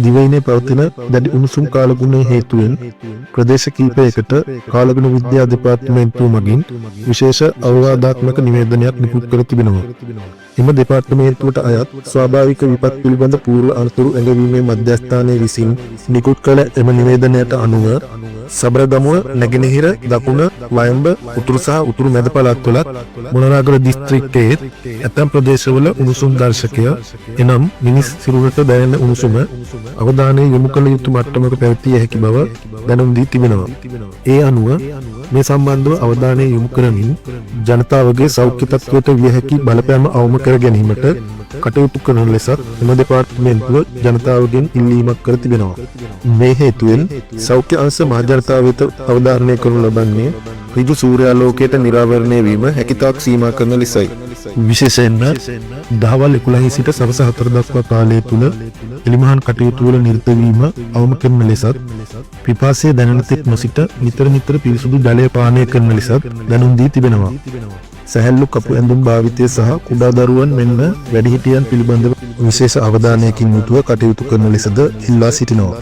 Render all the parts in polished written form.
දිවයිනේ පවතින දැඩි උණුසුම් කාලගුණය හේතුවෙන් ප්‍රදේශ කිහිපයකට කාලගුණ විද්‍යා දෙපාර්තමේන්තුව මගින් විශේෂ අවවාදාත්මක නිවේදනයක් නිකුත් කර තිබෙනවා. එම දෙපාර්තමේන්තුවට අයත් ස්වාභාවික විපත් පිළිබඳ පූර්ව අනතුරු ඇඟවීමේ මධ්‍යස්ථානයේ විසින් නිකුත් කළ එම නිවේදනයට අනුව සබරගමුව, නැගෙනහිර, දකුණ, වයඹ, උතුරු සහ උතුරු මැද පළාත්වලත් මොනරාගල දිස්ත්‍රික්කයේ ඇතැම් ප්‍රදේශවල උණුසුම් දර්ශකය එනම් මිනිස් සිරුරට දැනෙන උණුසුම අවධානය යොමු කළ යුතු මට්ටමක පැවතිය හැකි බව දැනුම් දී තිබෙනවා. ඒ අනුව මේ සම්බන්ධව අවධානය යොමු කරමින් ජනතාවගේ සෞඛ්‍ය තත්ත්වයට විය හැකි බලපෑම අවම කර ගැනීමට කටයුතු කරන ලෙසත් එම දෙපාර්තමේන්තුව ජනතාවගෙන් ඉල්ලීමක් කර තිබෙනවා. මේ හේතුවෙන් සෞඛ්‍ය අංශ මහ ජනතාව වෙත අවධාරණය කරනු ලබන්නේ ඍජු සූර්යාලෝකයට නිරාවරණය වීම හැකිතාක් සීමා කරන ලෙසයි. විශේෂයෙන්ම දහවල් 11 සිට සවස 4 දක්වා කාලය තුල එලිමහන් කටයුතු වල නිරත වීම අවම කරන ලෙසත් පිපාසය දැනෙන තෙක් නොසිට නිතර පිරිසුදු ජලය පානය කරන ලෙසත් දැනුම් දී තිබෙනවා. සැහැල්ලු කපු ඇඳුම් භාවිතය සහ කුඩා දරුවන් මෙන්ම වැඩිහිටියන් පිළිබඳව විශේෂ අවධානයකින් යුතුව කටයුතු කරන ලෙසද ඉල්ලා සිටිනවා.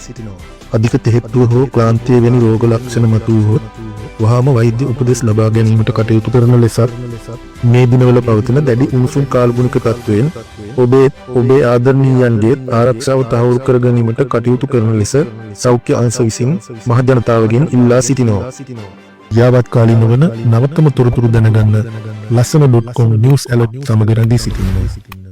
අධික තෙහෙට්ටුව හෝ ක්ලාන්තිය වැනි රෝග ලක්ෂණ මතුවහොත් වහාම වෛද්‍ය උපදෙස් ලබා ගැනීමට කටයුතු කරන ලෙසත් මේ දිනවල පවතින දැඩි උණුසුම් කාලගුණික තත්වයෙන් ඔබේ ආදරණීයන්ගේ ආරක්ෂාව තහවුරු කර ගැනීමට කටයුතු කරන ලෙස සෞඛ්‍ය අංශ විසින් මහ ජනතාවගෙන් ඉල්ලා සිටිනවා. යාවත් කාලීන වන නවතම තොරතුරු දැනගන්න ලස්සන.com නිවුස් ඇලර්ට් සමග රැඳී සිටින්න.